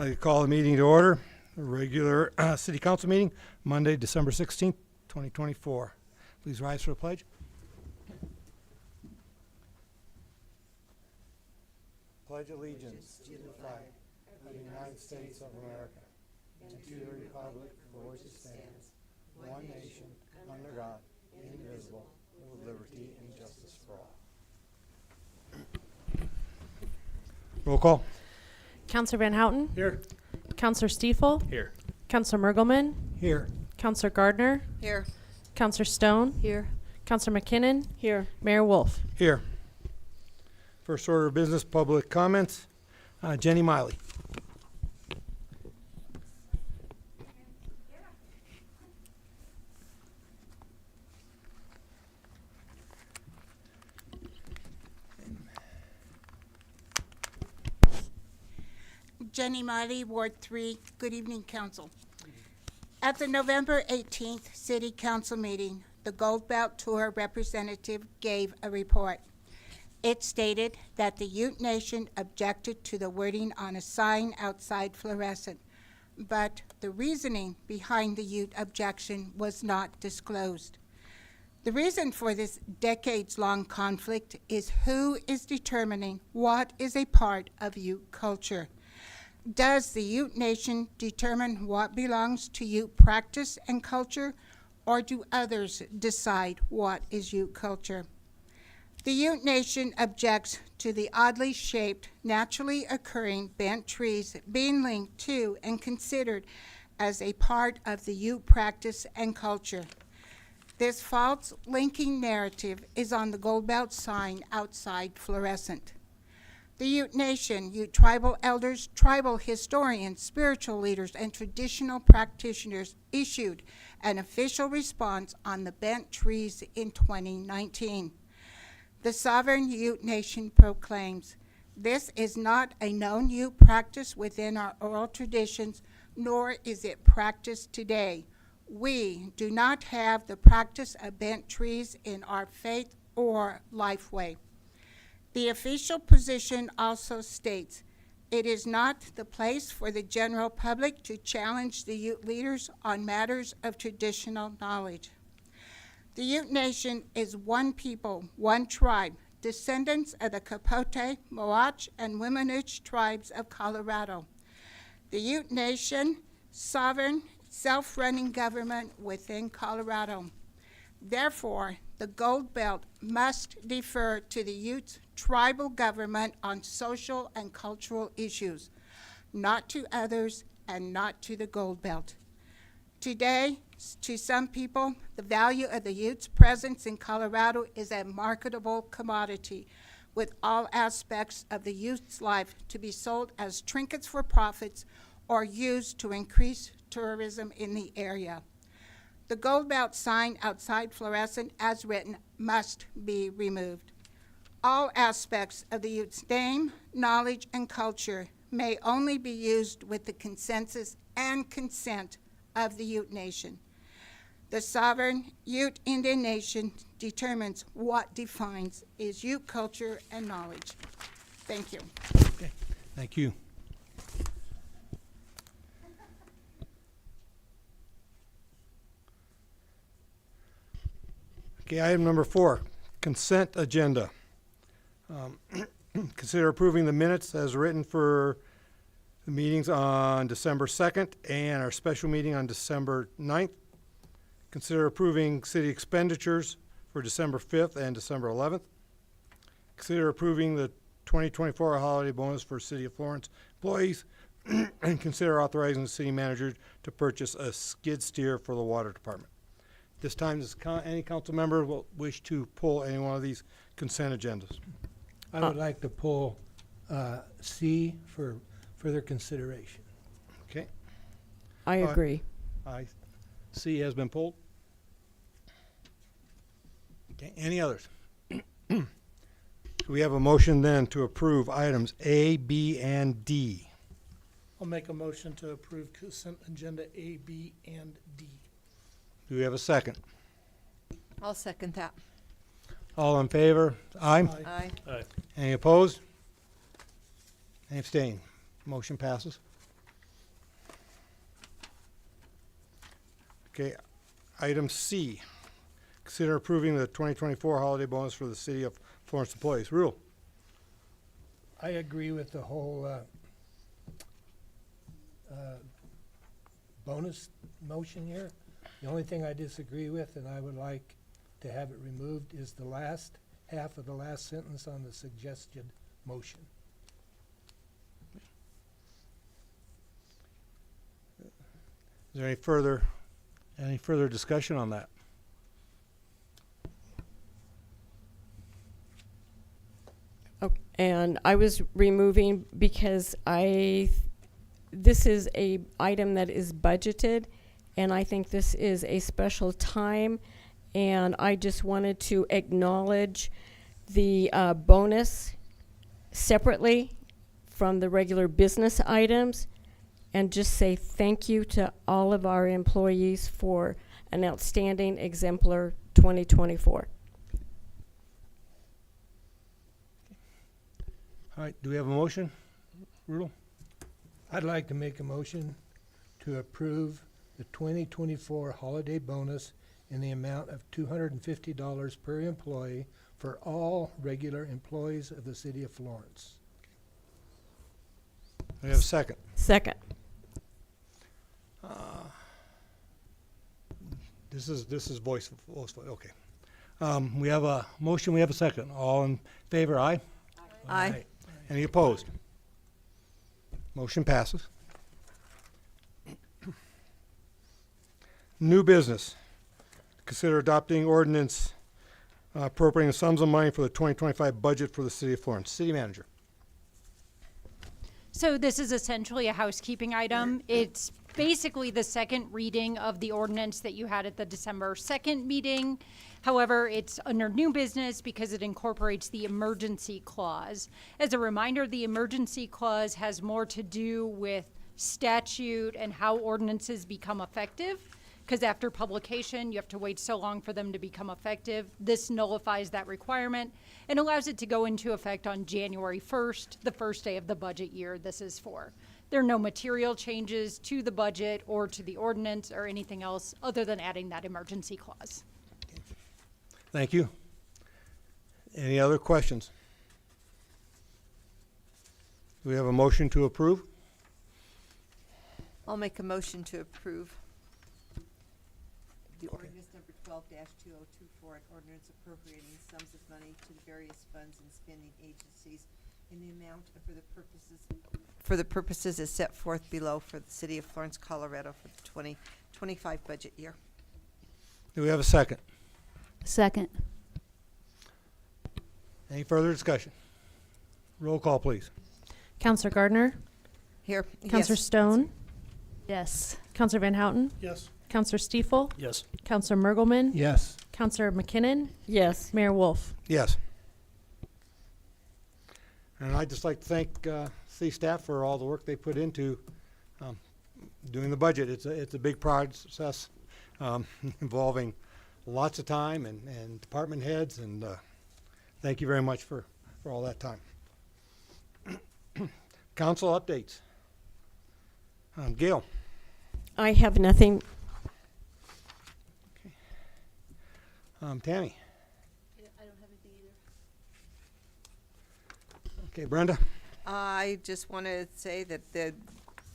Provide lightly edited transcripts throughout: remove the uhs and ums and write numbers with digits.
I'd like to call the meeting to order. A regular city council meeting, Monday, December 16th, 2024. Please rise for the pledge. Pledge allegiance to the flag of the United States of America and to the republic for which it stands, one nation, under God, indivisible, with liberty and justice for all. Roll call. Councillor Van Houten. Here. Councillor Stiefel. Here. Councillor Mergelman. Here. Councillor Gardner. Here. Councillor Stone. Here. Councillor McKinnon. Here. Mayor Wolf. Here. First order of business, public comments. Jenny Miley. Jenny Miley, Ward 3. Good evening, Council. At the November 18th City Council meeting, the Gold Belt Tour representative gave a report. It stated that the Ute Nation objected to the wording on a sign outside Florissant, but the reasoning behind the Ute objection was not disclosed. The reason for this decades-long conflict is who is determining what is a part of Ute culture. Does the Ute Nation determine what belongs to Ute practice and culture, or do others decide what is Ute culture? The Ute Nation objects to the oddly shaped, naturally occurring bent trees being linked to and considered as a part of the Ute practice and culture. This false linking narrative is on the Gold Belt sign outside Florissant. The Ute Nation, Ute tribal elders, tribal historians, spiritual leaders, and traditional practitioners issued an official response on the bent trees in 2019. The Sovereign Ute Nation proclaims, "This is not a known Ute practice within our oral traditions, nor is it practiced today. We do not have the practice of bent trees in our faith or lifeway." The official position also states, "It is not the place for the general public to challenge the Ute leaders on matters of traditional knowledge." The Ute Nation is one people, one tribe, descendants of the Capote, Moach, and Wiminuche tribes of Colorado. The Ute Nation, sovereign, self-running government within Colorado. Therefore, the Gold Belt must defer to the Ute tribal government on social and cultural issues, not to others and not to the Gold Belt. Today, to some people, the value of the Utes' presence in Colorado is a marketable commodity, with all aspects of the Utes' life to be sold as trinkets for profits or used to increase tourism in the area. The Gold Belt sign outside Florissant, as written, must be removed. All aspects of the Utes' name, knowledge, and culture may only be used with the consensus and consent of the Ute Nation. The sovereign Ute Indian Nation determines what defines its Ute culture and knowledge. Thank you. Okay, thank you. Okay, item number 4, consent agenda. Consider approving the minutes as written for the meetings on December 2nd and our special meeting on December 9th. Consider approving city expenditures for December 5th and December 11th. Consider approving the 2024 holiday bonus for City of Florence employees. And consider authorizing the city manager to purchase a skid steer for the water department. This time, does any council member will wish to pull any one of these consent agendas? I would like to pull C for further consideration. Okay, I Aye. agree. C has been pulled. Okay, any others? So we have a motion then to approve items A, B, and D. I'll make a motion to approve consent agenda A, B, and D. Do we have a second? I'll second that. All in favor? Aye. Aye. Any opposed? Any abstain? Motion passes. Okay, item C. Consider approving the 2024 holiday bonus for the City of Florence employees. Rule. I agree with the whole bonus motion here. The only thing I disagree with, and I would like to have it removed, is the last half of the last sentence on the suggested motion. Is there any further discussion on that? And I was removing because this is a item that is budgeted, and I think this is a special time, and I just wanted to acknowledge the bonus separately from the regular business items, and just say thank you to all of our employees for an outstanding exemplar 2024. All right, do we have a motion? Rudel? I'd like to make a motion to approve the 2024 holiday bonus in the amount of $250 per employee for all regular employees of the City of Florence. We have a second. Second. This is voice, okay. We have a motion, we have a second. All in favor, aye? Aye. Any opposed? Motion passes. New business. Consider adopting ordinance appropriating sums of money for the 2025 budget for the City of Florence. City manager. So this is essentially a housekeeping item. It's basically the second reading of the ordinance that you had at the December 2nd meeting. However, it's under new business because it incorporates the emergency clause. As a reminder, the emergency clause has more to do with statute and how ordinances become effective, because after publication, you have to wait so long for them to become effective. This nullifies that requirement and allows it to go into effect on January 1st, the first day of the budget year this is for. There are no material changes to the budget or to the ordinance or anything else other than adding that emergency clause. Thank you. Any other questions? Do we have a motion to approve? I'll make a motion to approve the ordinance number 12-2024, an ordinance appropriating sums of money to the various funds and spending agencies in the amount and for the purposes as set forth below for the city of Florence, Colorado for the 2025 budget year. Do we have a second? Second. Any further discussion? Roll call, please. Counselor Gardner, Here. Counselor Yes. Stone, Yes. Counselor Van Houten, Yes. Counselor Stiefel, Yes. Counselor Mergelman, Yes. Counselor McKinnon, Yes. Mayor Wolf. Yes. And I'd just like to thank city staff for all the work they put into doing the budget. It's a big process involving lots of time and department heads, and thank you very much for all that time. Council updates. Gail. I have nothing. Tammy. I don't have anything either. Okay, Brenda. I just want to say that the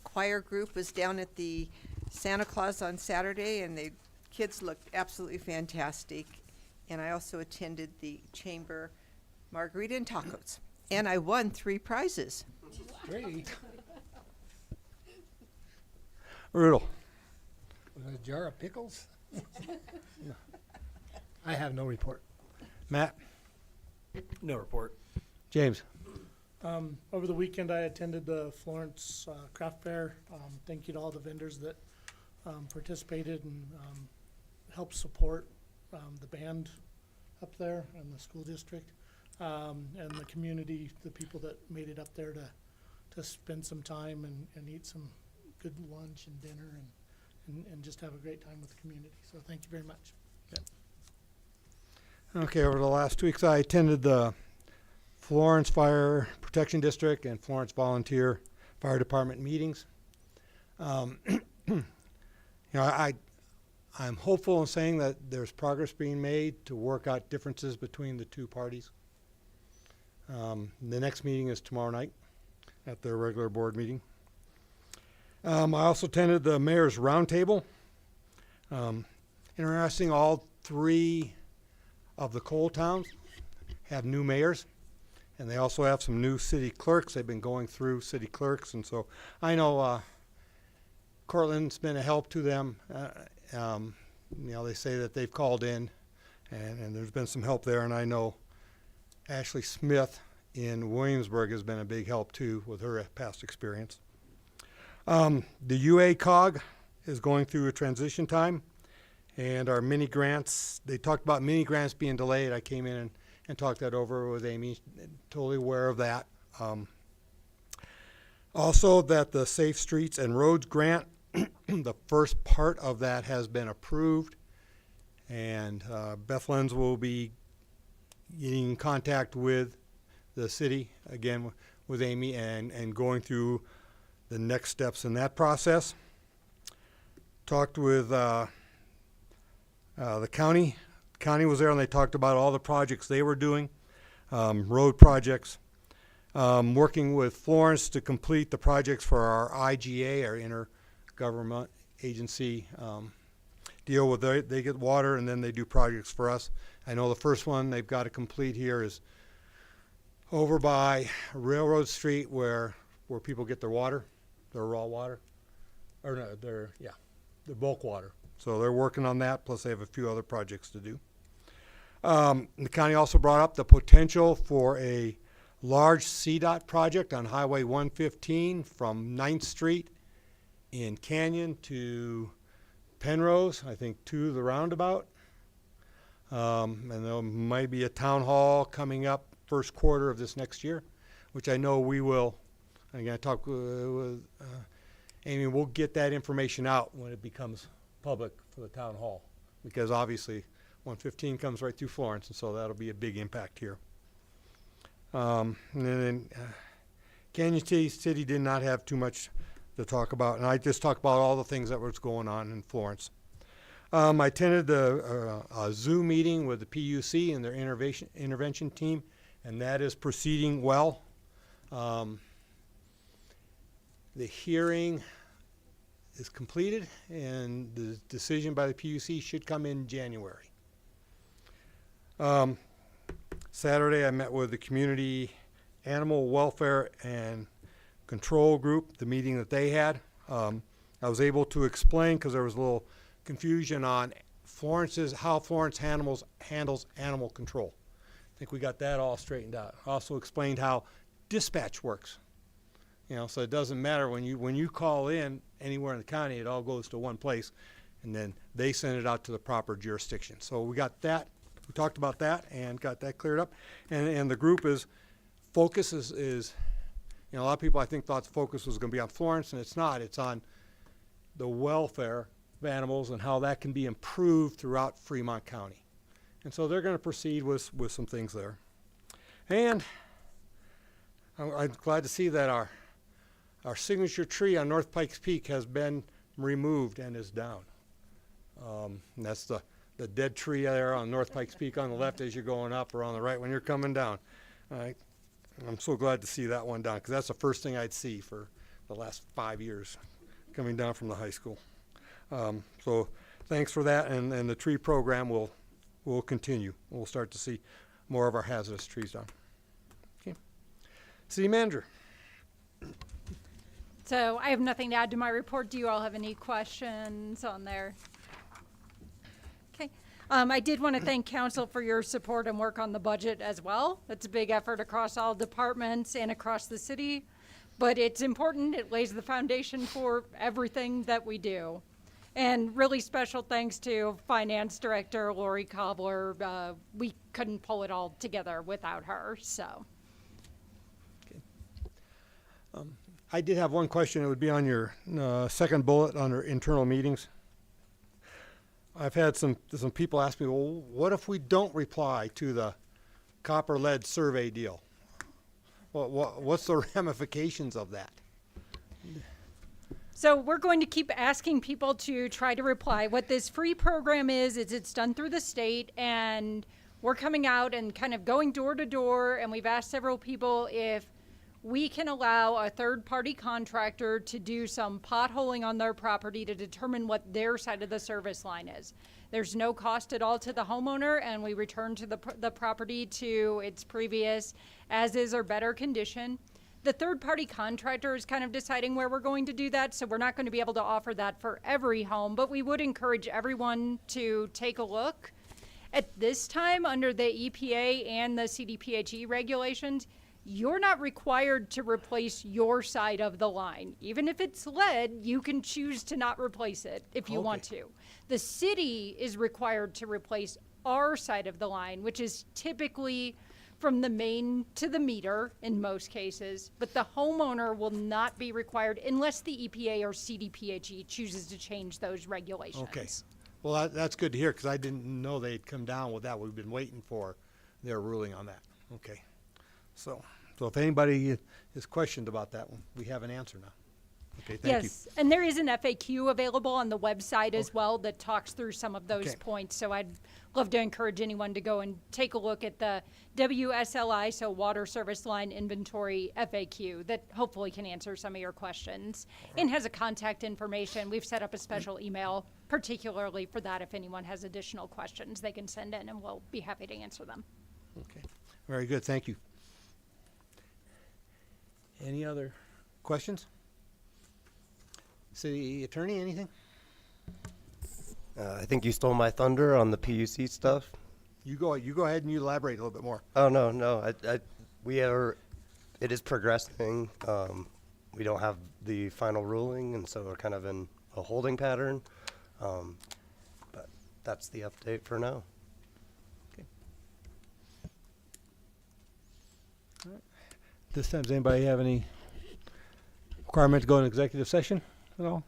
choir group was down at the Santa Claus on Saturday, and the kids looked absolutely fantastic. And I also attended the chamber margarita and tacos, and I won 3 prizes. Great. Rudel. With a jar of pickles? I have no report. Matt. No report. James. Over the weekend, I attended the Florence Craft Fair. Thank you to all the vendors that participated and helped support the band up there and the school district, and the community, the people that made it up there to spend some time and eat some good lunch and dinner and just have a great time with the community. So thank you very much. Okay, over the last 2 weeks, I attended the Florence Fire Protection District and Florence Volunteer Fire Department meetings. I'm hopeful in saying that there's progress being made to work out differences between the two parties. The next meeting is tomorrow night at their regular board meeting. I also attended the Mayor's Roundtable. Interesting, all 3 of the coal towns have new mayors, and they also have some new city clerks. They've been going through city clerks, and so I know Cortland's been a help to them. They say that they've called in, and there's been some help there, and I know Ashley Smith in Williamsburg has been a big help too with her past experience. The UA COG is going through a transition time, and our mini grants, they talked about mini grants being delayed. I came in and talked that over with Amy, totally aware of that. Also that the Safe Streets and Roads grant, the first part of that has been approved, and Beth Lenz will be getting in contact with the city, again with Amy, and going through the next steps in that process. Talked with the county. County was there, and they talked about all the projects they were doing, road projects, working with Florence to complete the projects for our IGA, our intergovernment agency deal with. They get water, and then they do projects for us. I know the first one they've got to complete here is over by Railroad Street, where people get their water, their raw water, or no, their bulk water. So they're working on that, plus they have a few other projects to do. The county also brought up the potential for a large CDOT project on Highway 115 from 9th Street in Canyon to Penrose, I think to the roundabout. And there might be a town hall coming up first quarter of this next year, which I know we will. Again, I talked with Amy, we'll get that information out when it becomes public for the town hall, because obviously 115 comes right through Florence, and so that'll be a big impact here. And then Canyon City did not have too much to talk about, and I just talked about all the things that was going on in Florence. I attended the Zoom meeting with the PUC and their intervention team, and that is proceeding well. The hearing is completed, and the decision by the PUC should come in January. Saturday, I met with the Community Animal Welfare and Control Group, the meeting that they had. I was able to explain, because there was a little confusion on how Florence handles animal control. I think we got that all straightened out. Also explained how dispatch works. You know, so it doesn't matter when you call in anywhere in the county, it all goes to one place, and then they send it out to the proper jurisdiction. So we got that. We talked about that and got that cleared up. And the group focus is, you know, a lot of people I think thought the focus was going to be on Florence, and it's not. It's on the welfare of animals and how that can be improved throughout Fremont County. And so they're going to proceed with some things there. And I'm glad to see that our signature tree on North Pikes Peak has been removed and is down. And that's the dead tree there on North Pikes Peak on the left as you're going up, or on the right when you're coming down. I'm so glad to see that one down, because that's the first thing I'd see for the last 5 years coming down from the high school. So thanks for that, and the tree program will continue. We'll start to see more of our hazardous trees down. Okay. City Manager. So I have nothing to add to my report. Do you all have any questions on there? Okay. I did want to thank council for your support and work on the budget as well. It's a big effort across all departments and across the city, but it's important. It lays the foundation for everything that we do. And really special thanks to Finance Director Lori Cobbler. We couldn't pull it all together without her, so. I did have one question. It would be on your second bullet under internal meetings. I've had some people ask me, well, what if we don't reply to the copper lead survey deal? What's the ramifications of that? So we're going to keep asking people to try to reply. What this free program is it's done through the state, and we're coming out and kind of going door to door, and we've asked several people if we can allow a third-party contractor to do some potholing on their property to determine what their side of the service line is. There's no cost at all to the homeowner, and we return to the property to its previous as-is or better condition. The third-party contractor is kind of deciding where we're going to do that, so we're not going to be able to offer that for every home, but we would encourage everyone to take a look. At this time, under the EPA and the CDPHE regulations, you're not required to replace your side of the line. Even if it's lead, you can choose to not replace it if you want to. The city is required to replace our side of the line, which is typically from the main to the meter in most cases, but the homeowner will not be required unless the EPA or CDPHE chooses to change those regulations. Okay. Well, that's good to hear, because I didn't know they'd come down with that. We've been waiting for their ruling on that. Okay. So if anybody is questioned about that one, we have an answer now. Okay, thank you. Yes, and there is an FAQ available on the website as well that talks through some of those points. So I'd love to encourage anyone to go and take a look at the WSLI, so Water Service Line Inventory FAQ, that hopefully can answer some of your questions and has a contact information. We've set up a special email particularly for that. If anyone has additional questions, they can send in and we'll be happy to answer them. Okay, very good, thank you. Any other questions? City Attorney, anything? I think you stole my thunder on the PUC stuff. You go ahead and you elaborate a little bit more. Oh, no. It is progressing. We don't have the final ruling, and so we're kind of in a holding pattern. But that's the update for now. Okay. All right. This time, does anybody have any requirement to go in executive session at all?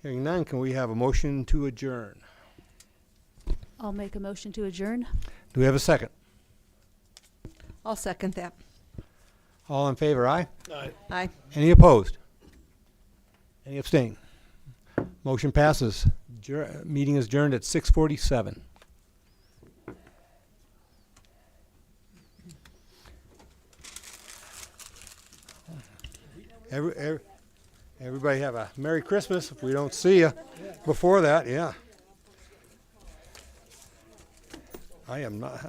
Hearing none, can we have a motion to adjourn? I'll make a motion to adjourn. Do we have a second? I'll second that. All in favor, aye? Aye. Any opposed? Any abstain? Motion passes. Meeting is adjourned at 6:47. Everybody have a Merry Christmas if we don't see you before that, yeah. I am not.